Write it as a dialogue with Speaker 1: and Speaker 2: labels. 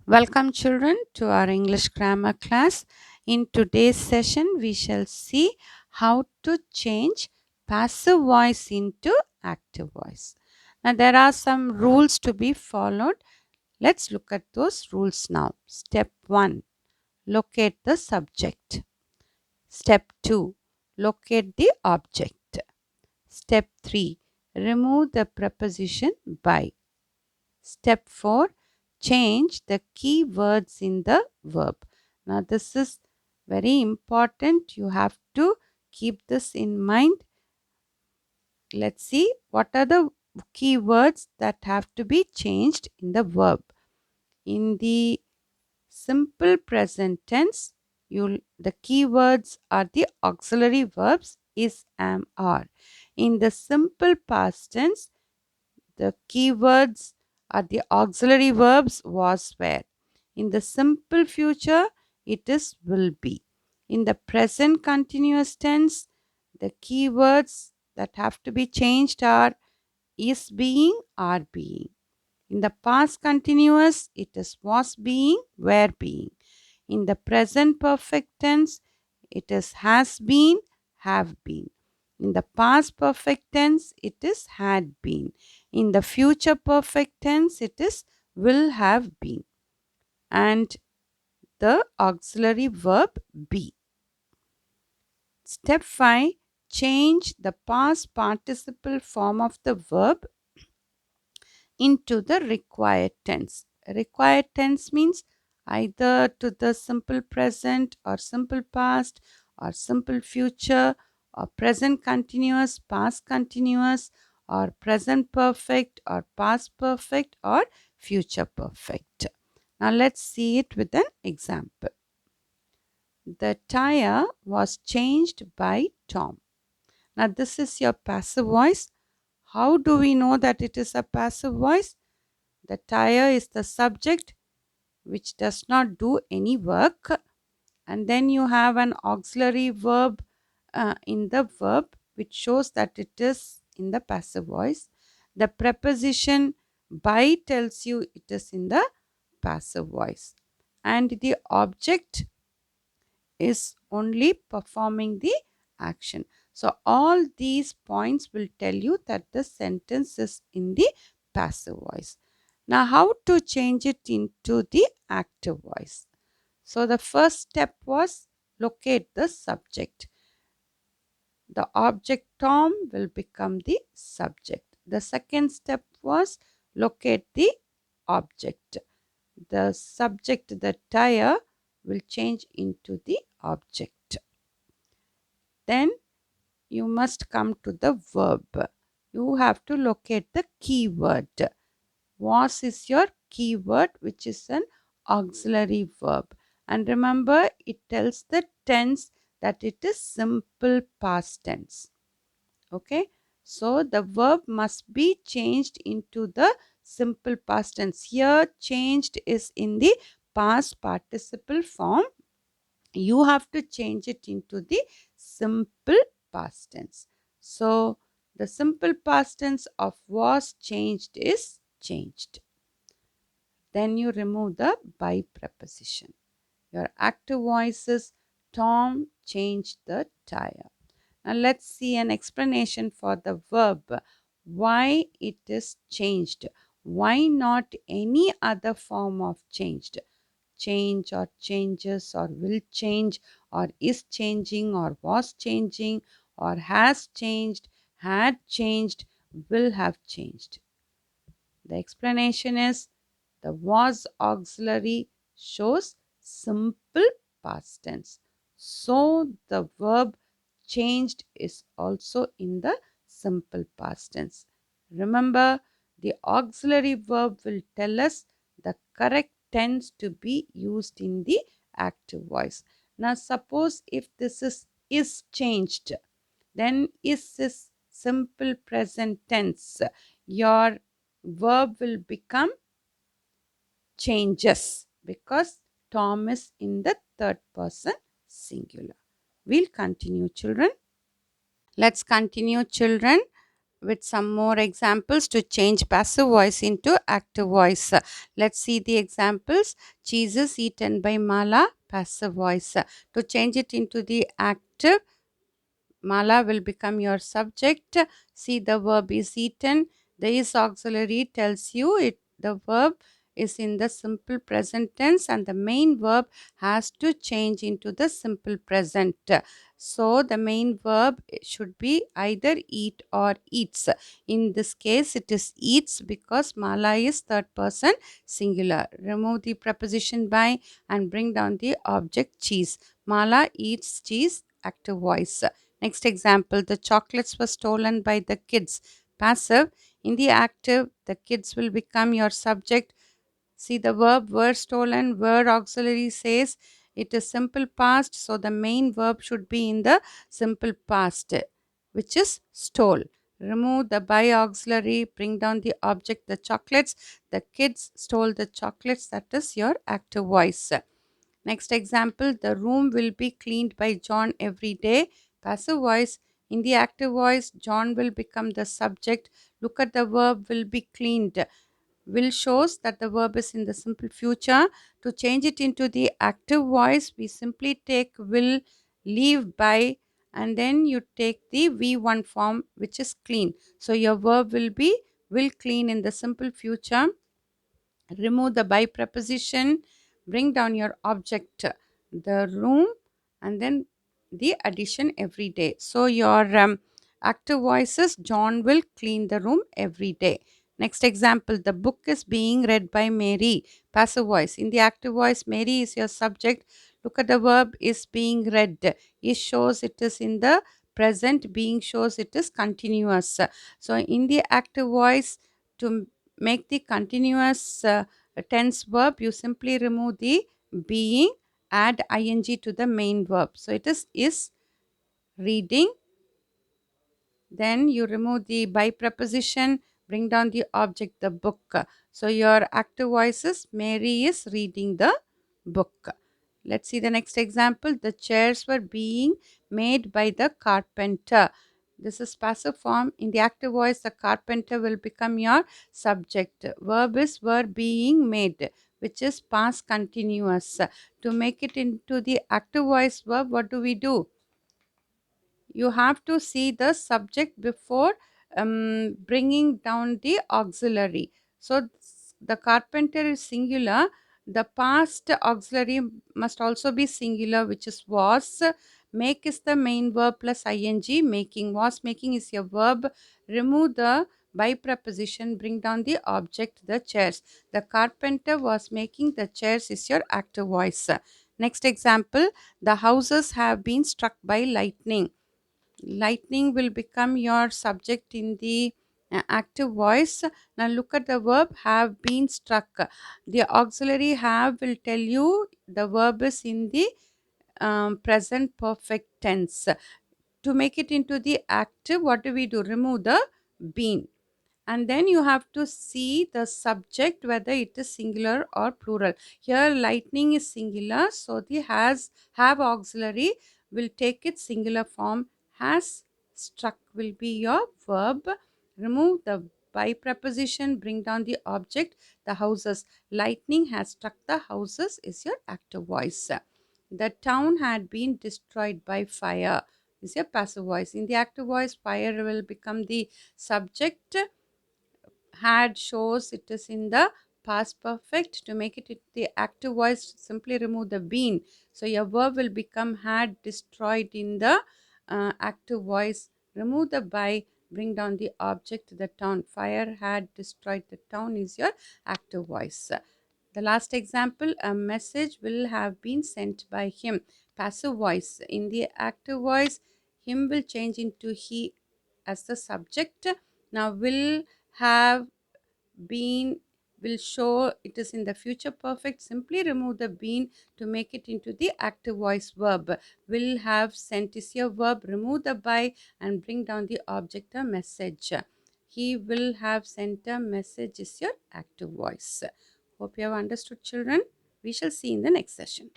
Speaker 1: Welcome, children, to our English grammar class. In today's session, we shall see how to change passive voice into active voice. Now, there are some rules to be followed. Let's look at those rules now. Step 1, locate the subject. Step 2, locate the object. Step 3, remove the preposition by. Step 4, change the key words in the verb. Now, this is very important. You have to keep this in mind. Let's see what are the key words that have to be changed in the verb. In the simple present tense, the key words are the auxiliary verbs is, am, are. In the simple past tense, the keywords are the auxiliary verbs was, were. In the simple future, it is will be. In the present continuous tense, the keywords that have to be changed are is being, are being. In the past continuous, it is was being, were being. In the present perfect tense, it is has been, have been. In the past perfect tense, it is had been. In the future perfect tense, it is will have been. And the auxiliary verb be. Step 5, change the past participle form of the verb into the required tense. Required tense means either to the simple present or simple past or simple future or present continuous, past continuous or present perfect or past perfect or future perfect. Now let's see it with an example. The tire was changed by Tom. Now this is your passive voice. How do we know that it is a passive voice? The tire is the subject which does not do any work, and then you have an auxiliary verb in the verb which shows that it is in the passive voice. The preposition by tells you it is in the passive voice, and the object is only performing the action. So all these points will tell you that the sentence is in the passive voice. Now, how to change it into the active voice? So the first step was locate the subject. The object Tom will become the subject. The second step was locate the object. The subject, the tire, will change into the object. Then you must come to the verb. You have to locate the keyword. Was is your keyword, which is an auxiliary verb. And remember, it tells the tense that it is simple past tense. Okay, so the verb must be changed into the simple past tense. Here, changed is in the past participle form. You have to change it into the simple past tense. So, the simple past tense of was changed is changed. Then you remove the by preposition. Your active voice is Tom changed the tire. Now let's see an explanation for the verb. Why it is changed. Why not any other form of changed? Change or changes or will change or is changing or was changing or has changed, had changed, will have changed. The explanation is the was auxiliary shows simple past tense. So the verb changed is also in the simple past tense. Remember, the auxiliary verb will tell us the correct tense to be used in the active voice. Now suppose if this is changed, then is simple present tense. Your verb will become changes because Tom is in the third person singular. We'll continue, children. Let's continue, children. with some more examples to change passive voice into active voice. Let's see the examples. Cheese is eaten by Mala, passive voice. To change it into the active, Mala will become your subject. See, the verb is eaten. The is auxiliary tells you the verb is in the simple present tense and the main verb has to change into the simple present. So the main verb should be either eat or eats. In this case, it is eats because Mala is third person singular. Remove the preposition by and bring down the object cheese. Mala eats cheese, active voice. Next example, the chocolates were stolen by the kids. Passive. In the active, the kids will become your subject. See, the verb were stolen, were auxiliary says it is simple past, so the main verb should be in the simple past, which is stole. Remove the by auxiliary, bring down the object, the chocolates. The kids stole the chocolates, that is your active voice. Next example, the room will be cleaned by John every day. Passive voice. In the active voice, John will become the subject. Look at the verb will be cleaned. Will shows that the verb is in the simple future. To change it into the active voice, we simply take will, leave by, and then you take the V1 form, which is clean. So your verb will be will clean in the simple future. Remove the by preposition, bring down your object, the room, and then the addition every day. So your active voice is John will clean the room every day. Next example, the book is being read by Mary. Passive voice. In the active voice, Mary is your subject. Look at the verb is being read. Is shows it is in the present, being shows it is continuous. So in the active voice, to make the continuous tense verb, you simply remove the being, add ing to the main verb. So it is reading. Then you remove the by preposition, bring down the object, the book. So your active voice is Mary is reading the book. Let's see the next example. The chairs were being made by the carpenter. This is passive form. In the active voice, the carpenter will become your subject. Verb is were being made, which is past continuous. To make it into the active voice verb, what do we do? You have to see the subject before bringing down the auxiliary. So the carpenter is singular. The past auxiliary must also be singular, which is was. Make is the main verb plus ing. Making, was making is your verb. Remove the by preposition, bring down the object, the chairs. The carpenter was making the chairs is your active voice. Next example, the houses have been struck by lightning. Lightning will become your subject in the active voice. Now look at the verb have been struck. The auxiliary have will tell you the verb is in the present perfect tense. To make it into the active, what do we do? Remove the been, and then you have to see the subject whether it is singular or plural. Here lightning is singular, so the has have auxiliary will take its singular form. Has struck will be your verb. Remove the by preposition, bring down the object, the houses. Lightning has struck the houses is your active voice. The town had been destroyed by fire is your passive voice. In the active voice, fire will become the subject. Had shows it is in the past perfect. To make it the active voice, simply remove the been. So your verb will become had destroyed in the active voice. Remove the by, bring down the object, the town. Fire had destroyed the town is your active voice. The last example, a message will have been sent by him. Passive voice. In the active voice, him will change into he as the subject. Now will have been will show it is in the future perfect. Simply remove the been to make it into the active voice verb. Will have sent is your verb. Remove the by and bring down the object, the message. He will have sent a message is your active voice. Hope you have understood, children. We shall see in the next session.